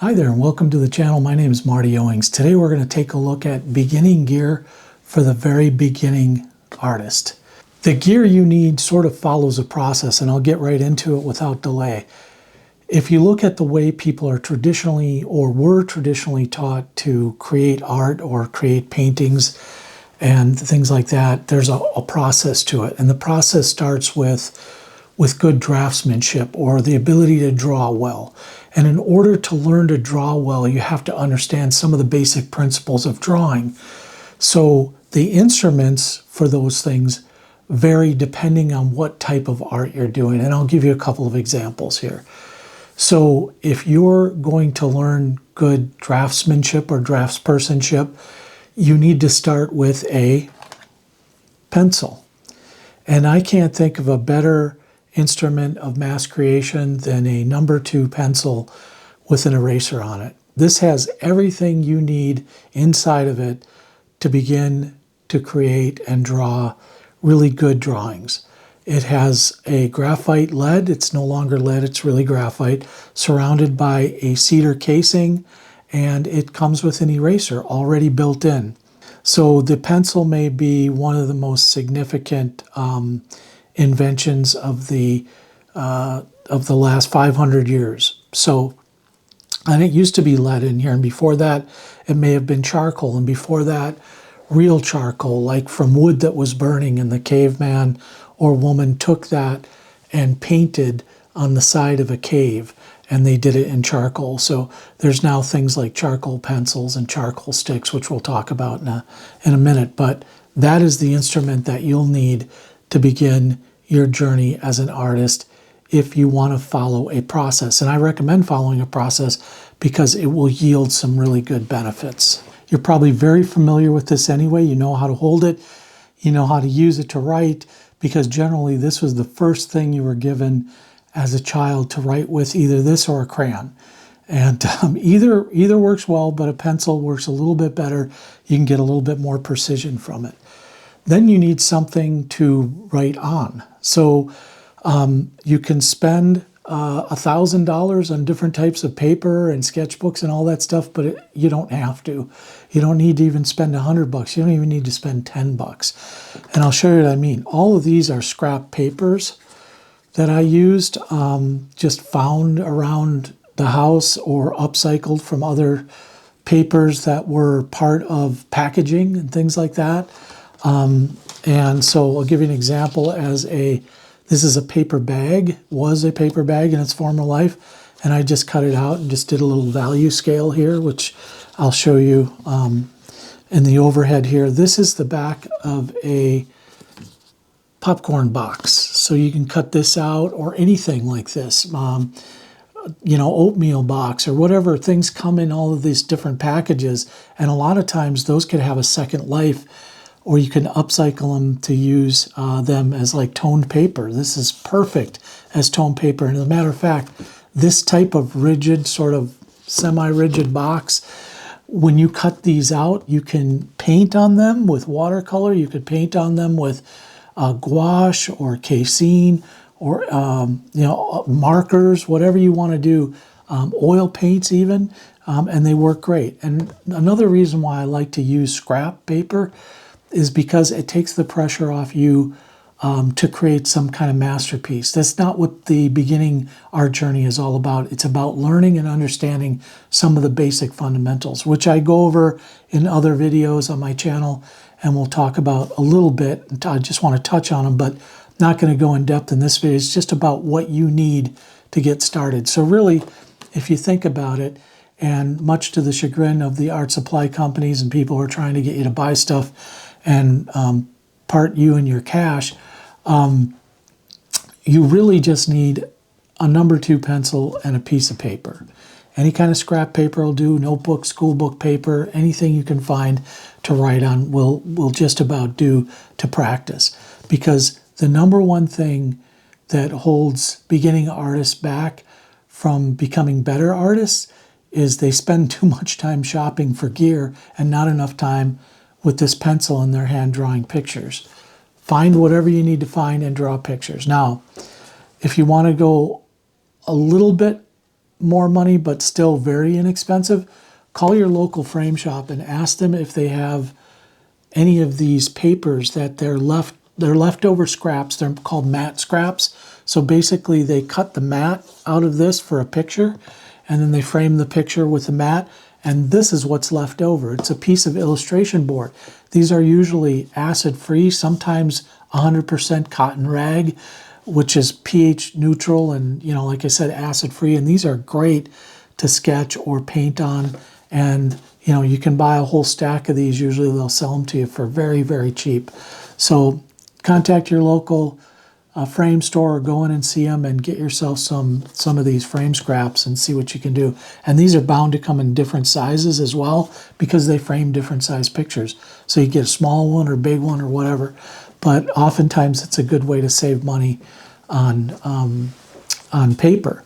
Hi there and welcome to the channel. My name is Marty Owings. Today we're going to take a look at beginning gear for the very beginning artist. The gear you need sort of follows a process, and I'll get right into it without delay. If you look at the way people are traditionally or were traditionally taught to create art or create paintings and things like that, there's a process to it. And the process starts with good draftsmanship or the ability to draw well. And in order to learn to draw well, you have to understand some of the basic principles of drawing. So the instruments for those things vary depending on what type of art you're doing. And I'll give you a couple of examples here. So if you're going to learn good draftsmanship or draftspersonship, you need to start with a pencil. And I can't think of a better instrument of mass creation than a number 2 pencil with an eraser on it. This has everything you need inside of it to begin to create and draw really good drawings. It has a graphite lead. It's no longer lead, it's really graphite, surrounded by a cedar casing, and it comes with an eraser already built in. So the pencil may be one of the most significant inventions of the last 500 years. So, and it used to be lead in here, and before that it may have been charcoal, and before that real charcoal, like from wood that was burning, and the caveman or woman took that and painted on the side of a cave, and they did it in charcoal. So there's now things like charcoal pencils and charcoal sticks, which we'll talk about in a minute. But that is the instrument that you'll need to begin your journey as an artist if you want to follow a process. And I recommend following a process because it will yield some really good benefits. You're probably very familiar with this anyway. You know how to hold it. You know how to use it to write, because generally this was the first thing you were given as a child to write with, either this or a crayon. And either works well, but a pencil works a little bit better. You can get a little bit more precision from it. Then you need something to write on. So you can spend $1,000 on different types of paper and sketchbooks and all that stuff, but you don't have to. You don't need to even spend $100. You don't even need to spend $10. And I'll show you what I mean. All of these are scrap papers that I used, just found around the house or upcycled from other papers that were part of packaging and things like that. And so I'll give you an example. This is a paper bag, was a paper bag in its former life, and I just cut it out and just did a little value scale here, which I'll show you in the overhead here. This is the back of a popcorn box, so you can cut this out, or anything like this, oatmeal box or whatever. Things come in all of these different packages, and a lot of times those could have a second life, or you can upcycle them to use them as like toned paper. This is perfect as toned paper. And as a matter of fact, this type of rigid, sort of semi-rigid box, when you cut these out, you can paint on them with watercolor. You could paint on them with gouache or casein or markers, whatever you want to do, oil paints even, and they work great. And another reason why I like to use scrap paper is because it takes the pressure off you to create some kind of masterpiece. That's not what the beginning art journey is all about. It's about learning and understanding some of the basic fundamentals, which I go over in other videos on my channel, and we'll talk about a little bit. I just want to touch on them, but not going to go in depth in this video. It's just about what you need to get started. So really, if you think about it, and much to the chagrin of the art supply companies and people who are trying to get you to buy stuff and part you and your cash, you really just need a number 2 pencil and a piece of paper. Any kind of scrap paper will do, notebook, school book paper, anything you can find to write on will just about do to practice. Because the number one thing that holds beginning artists back from becoming better artists is they spend too much time shopping for gear and not enough time with this pencil in their hand drawing pictures. Find whatever you need to find and draw pictures. Now, if you want to go a little bit more money, but still very inexpensive, call your local frame shop and ask them if they have any of these papers that they're leftover scraps. They're called matte scraps. So basically they cut the matte out of this for a picture, and then they frame the picture with the matte, and this is what's left over. It's a piece of illustration board. These are usually acid-free, sometimes 100% cotton rag, which is pH neutral and, you know, like I said, acid-free. And these are great to sketch or paint on. And, you know, you can buy a whole stack of these. Usually they'll sell them to you for very, very cheap. So contact your local frame store or go in and see them and get yourself some of these frame scraps and see what you can do. And these are bound to come in different sizes as well because they frame different size pictures. So you get a small one or big one or whatever. But oftentimes it's a good way to save money on paper.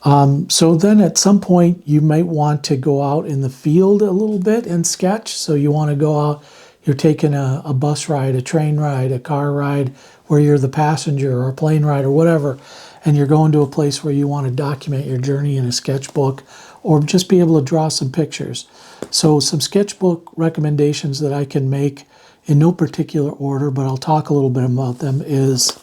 So then at some point you might want to go out in the field a little bit and sketch. So you want to go out, you're taking a bus ride, a train ride, a car ride, where you're the passenger, or a plane ride or whatever, and you're going to a place where you want to document your journey in a sketchbook or just be able to draw some pictures. So some sketchbook recommendations that I can make in no particular order, but I'll talk a little bit about them, is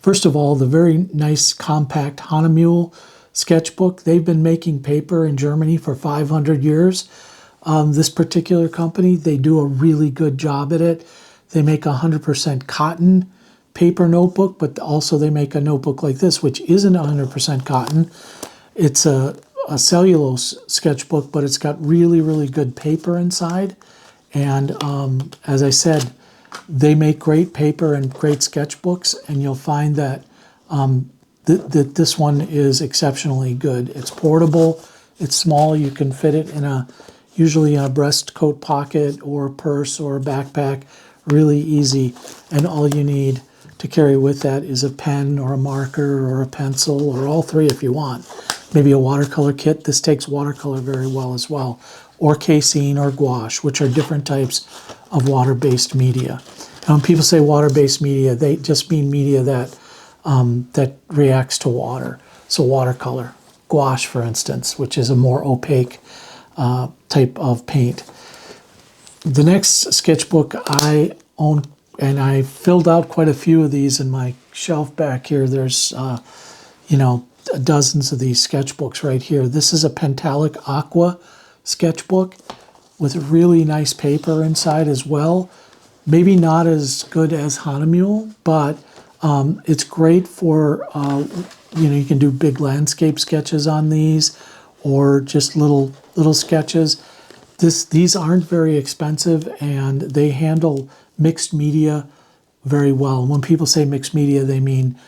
first of all, the very nice compact Hahnemühle sketchbook. They've been making paper in Germany for 500 years. This particular company, they do a really good job at it. They make 100% cotton paper notebook, but also they make a notebook like this, which isn't 100% cotton. It's a cellulose sketchbook, but it's got really, really good paper inside. And as I said, they make great paper and great sketchbooks, and you'll find that that this one is exceptionally good. It's portable, it's small, you can fit it in usually in a breast coat pocket or a purse or a backpack, really easy. And all you need to carry with that is a pen or a marker or a pencil, or all three if you want. Maybe a watercolor kit. This takes watercolor very well as well, or casein or gouache, which are different types of water-based media. When people say water-based media, they just mean media that that reacts to water. So watercolor, gouache, for instance, which is a more opaque type of paint. The next sketchbook I own, and I filled out quite a few of these in my shelf back here. There's, you know, dozens of these sketchbooks right here. This is a Pentalic Aqua sketchbook with really nice paper inside as well. Maybe not as good as Hahnemühle, but it's great for, you know, you can do big landscape sketches on these, or just little sketches. These aren't very expensive, and they handle mixed media very well. When people say mixed media, they mean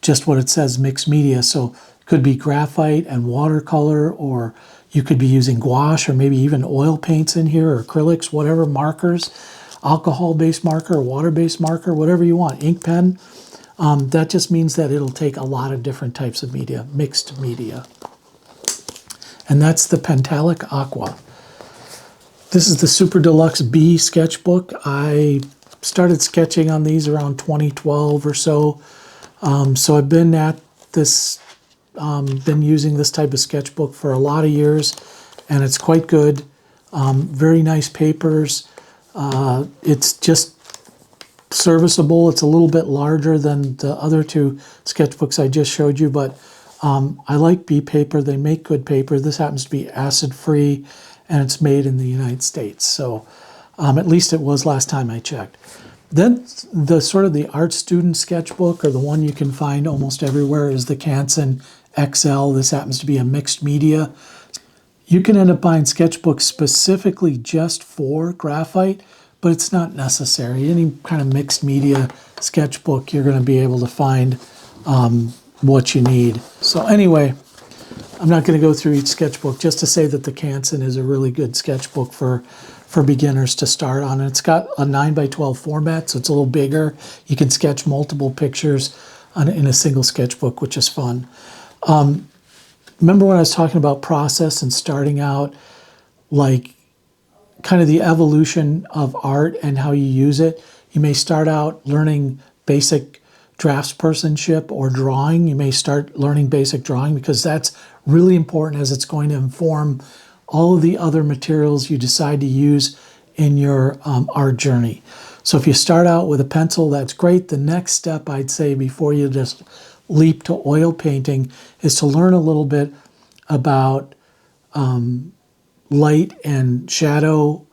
just what it says, mixed media. So it could be graphite and watercolor, or you could be using gouache, or maybe even oil paints in here, or acrylics, whatever, markers, alcohol-based marker, or water-based marker, whatever you want, ink pen. That just means that it'll take a lot of different types of media, mixed media. And that's the Pentalic Aqua. This is the Super Deluxe B sketchbook. I started sketching on these around 2012 or so. So I've been at this, been using this type of sketchbook for a lot of years, and it's quite good. Very nice papers. It's just serviceable. It's a little bit larger than the other two sketchbooks I just showed you, but I like B paper. They make good paper. This happens to be acid-free, and it's made in the United States. So at least it was last time I checked. Then the sort of the art student sketchbook, or the one you can find almost everywhere, is the Canson XL. This happens to be a mixed media. You can end up buying sketchbooks specifically just for graphite, but it's not necessary. Any kind of mixed media sketchbook, you're going to be able to find what you need. So anyway, I'm not going to go through each sketchbook, just to say that the Canson is a really good sketchbook for beginners to start on. And it's got a 9x12 format, so it's a little bigger. You can sketch multiple pictures in a single sketchbook, which is fun. Remember when I was talking about process and starting out, like kind of the evolution of art and how you use it? You may start out learning basic draftspersonship or drawing. You may start learning basic drawing because that's really important, as it's going to inform all of the other materials you decide to use in your art journey. So if you start out with a pencil, that's great. The next step, I'd say, before you just leap to oil painting, is to learn a little bit about light and shadow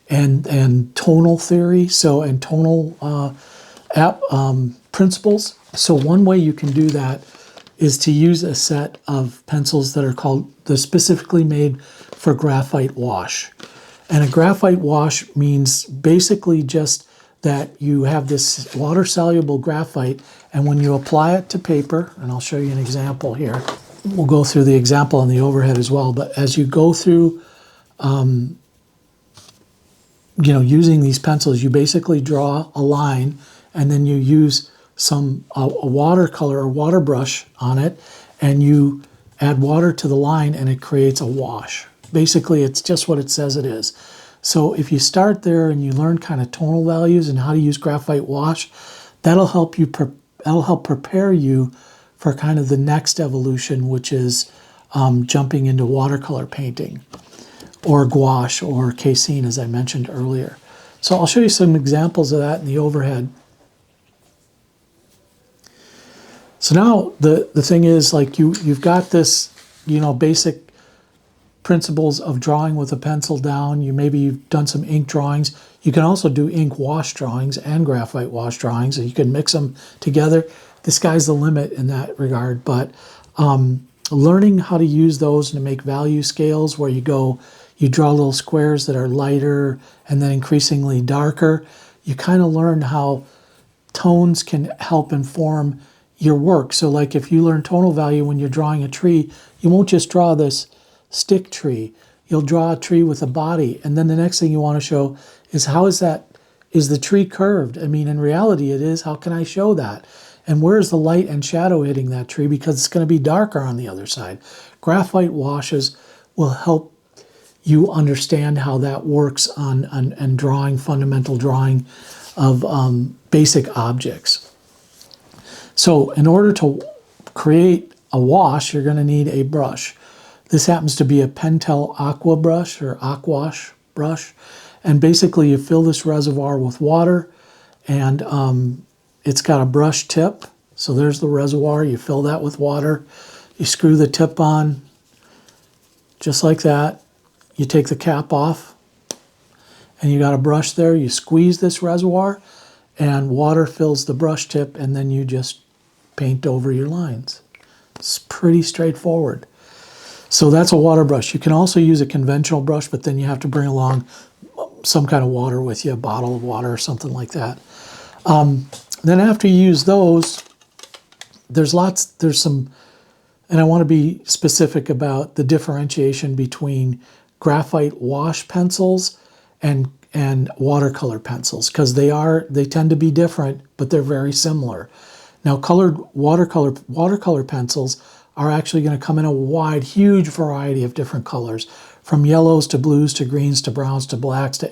and tonal theory, and tonal principles. So one way you can do that is to use a set of pencils that are they're specifically made for graphite wash. And a graphite wash means basically just that you have this water-soluble graphite, and when you apply it to paper, and I'll show you an example here. We'll go through the example on the overhead as well, but as you go through using these pencils, you basically draw a line, and then you use a watercolor or water brush on it, and you add water to the line, and it creates a wash. Basically, it's just what it says it is. So if you start there and you learn kind of tonal values and how to use graphite wash, that'll help prepare you for kind of the next evolution, which is jumping into watercolor painting, or gouache, or casein, as I mentioned earlier. So I'll show you some examples of that in the overhead. So now the thing is, like, you've got this, basic principles of drawing with a pencil down. Maybe you've done some ink drawings. You can also do ink wash drawings and graphite wash drawings, and you can mix them together. The sky's the limit in that regard, but learning how to use those to make value scales, where you draw little squares that are lighter and then increasingly darker. You kind of learn how tones can help inform your work. So like if you learn tonal value when you're drawing a tree, you won't just draw this stick tree. You'll draw a tree with a body, and then the next thing you want to show is is the tree curved? I mean, in reality it is. How can I show that? And where's the light and shadow hitting that tree? Because it's going to be darker on the other side. Graphite washes will help you understand how that works on drawing, fundamental drawing of basic objects. So in order to create a wash, you're going to need a brush. This happens to be a Pentel Aqua brush, or Aquash brush. And basically you fill this reservoir with water, and it's got a brush tip. So there's the reservoir. You fill that with water. You screw the tip on, just like that. You take the cap off, and you got a brush there. You squeeze this reservoir, and water fills the brush tip, and then you just paint over your lines. It's pretty straightforward. So that's a water brush. You can also use a conventional brush, but then you have to bring along some kind of water with you, a bottle of water or something like that. Then after you use those, there's some, and I want to be specific about the differentiation between graphite wash pencils and watercolor pencils, because they tend to be different, but they're very similar. Now, colored watercolor pencils are actually going to come in a huge variety of different colors, from yellows to blues to greens to browns to blacks to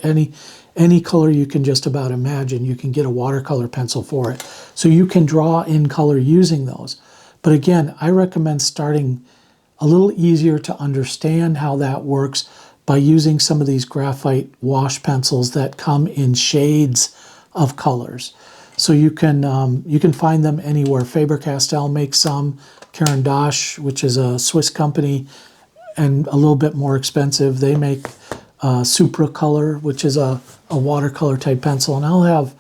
any color you can just about imagine. You can get a watercolor pencil for it. So you can draw in color using those. But again, I recommend starting a little easier to understand how that works by using some of these graphite wash pencils that come in shades of colors. So you can find them anywhere. Faber-Castell makes some. Caran d'Ache, which is a Swiss company and a little bit more expensive, they make Supracolor, which is a watercolor type pencil. And I'll have,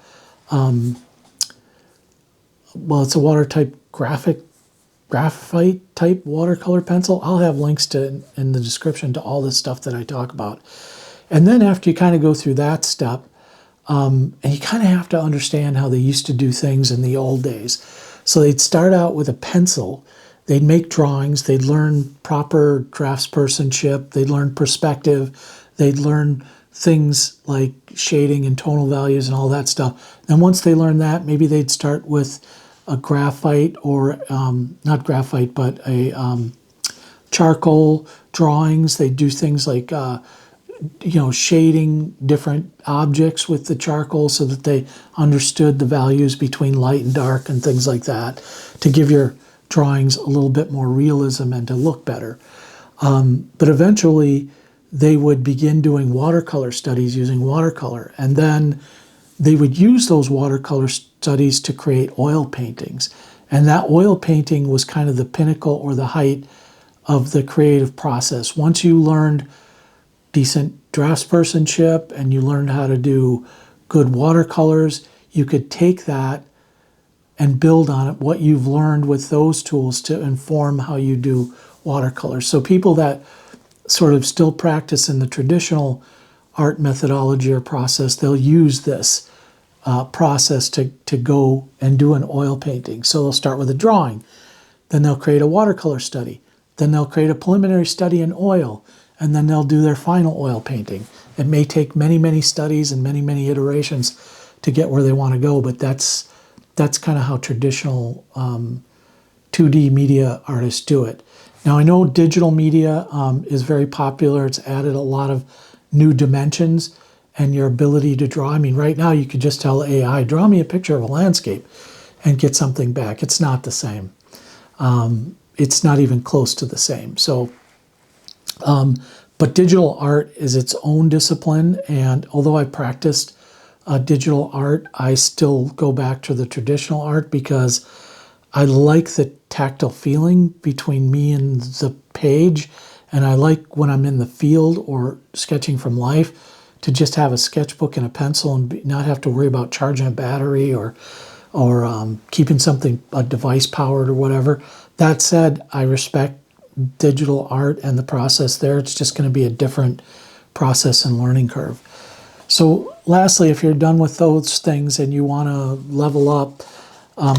it's a graphite type watercolor pencil. I'll have links in the description to all this stuff that I talk about. And then after you kind of go through that step, and you kind of have to understand how they used to do things in the old days. So they'd start out with a pencil. They'd make drawings. They'd learn proper draftspersonship. They'd learn perspective. They'd learn things like shading and tonal values and all that stuff. Then once they learn that, maybe they'd start with a graphite, or not graphite, but a charcoal drawings. They do things like shading different objects with the charcoal so that they understood the values between light and dark and things like that, to give your drawings a little bit more realism and to look better. But eventually they would begin doing watercolor studies using watercolor, and then they would use those watercolor studies to create oil paintings. And that oil painting was kind of the pinnacle or the height of the creative process. Once you learned decent draftspersonship and you learned how to do good watercolors, you could take that and build on it, what you've learned with those tools, to inform how you do watercolors. So people that sort of still practice in the traditional art methodology or process, they'll use this process to go and do an oil painting. So they'll start with a drawing, then they'll create a watercolor study, then they'll create a preliminary study in oil, and then they'll do their final oil painting. It may take many, many studies and many, many iterations to get where they want to go, but that's kind of how traditional 2D media artists do it. Now, I know digital media is very popular. It's added a lot of new dimensions and your ability to draw. I mean, right now you could just tell AI, draw me a picture of a landscape and get something back. It's not the same. It's not even close to the same. So, but digital art is its own discipline, and although I practiced digital art, I still go back to the traditional art because I like the tactile feeling between me and the page, and I like when I'm in the field or sketching from life to just have a sketchbook and a pencil and not have to worry about charging a battery or keeping a device powered or whatever. That said, I respect digital art and the process there. It's just going to be a different process and learning curve. So lastly, if you're done with those things and you want to level up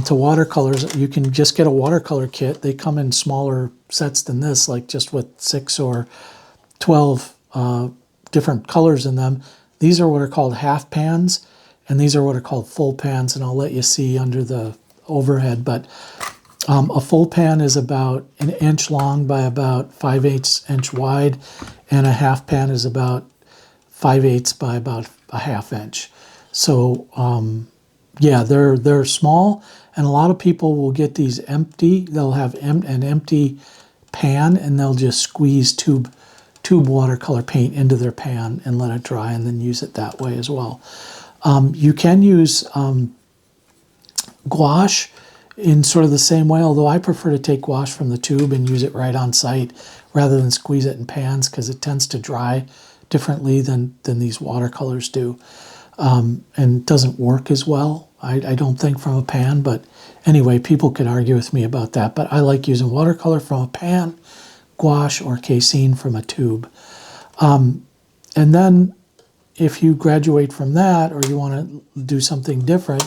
to watercolors, you can just get a watercolor kit. They come in smaller sets than this, like just with 6 or 12 different colors in them. These are what are called half pans, and these are what are called full pans, and I'll let you see under the overhead. But a full pan is about 1 inch long by about 5/8 inch wide, and a half pan is about 5/8 by about a 1/2 inch. So yeah, they're small, and a lot of people will get these empty. They'll have an empty pan, and they'll just squeeze tube watercolor paint into their pan and let it dry, and then use it that way as well. You can use gouache in sort of the same way, although I prefer to take gouache from the tube and use it right on site rather than squeeze it in pans, because it tends to dry differently than these watercolors do, and doesn't work as well, I don't think, from a pan. But anyway, people could argue with me about that, but I like using watercolor from a pan, gouache or casein from a tube. And then if you graduate from that, or you want to do something different,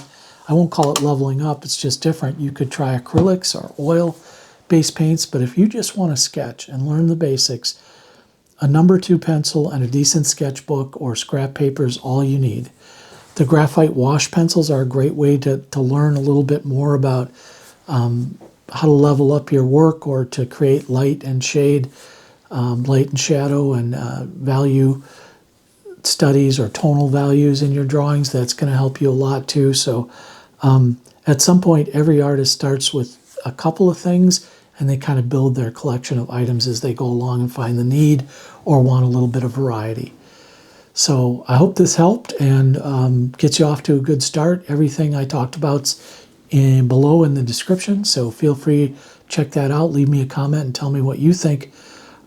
I won't call it leveling up, it's just different. You could try acrylics or oil-based paints, but if you just want to sketch and learn the basics, a number 2 pencil and a decent sketchbook or scrap paper is all you need. The graphite wash pencils are a great way to learn a little bit more about how to level up your work, or to create light and shade, light and shadow, and value studies or tonal values in your drawings. That's going to help you a lot too. So at some point, every artist starts with a couple of things, and they kind of build their collection of items as they go along and find the need or want a little bit of variety. So I hope this helped and gets you off to a good start. Everything I talked about's below in the description, so feel free to check that out. Leave me a comment and tell me what you think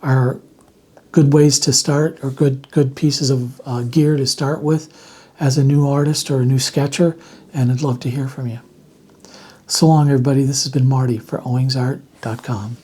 are good ways to start, or good pieces of gear to start with as a new artist or a new sketcher, and I'd love to hear from you. So long, everybody. This has been Marty for owingsart.com.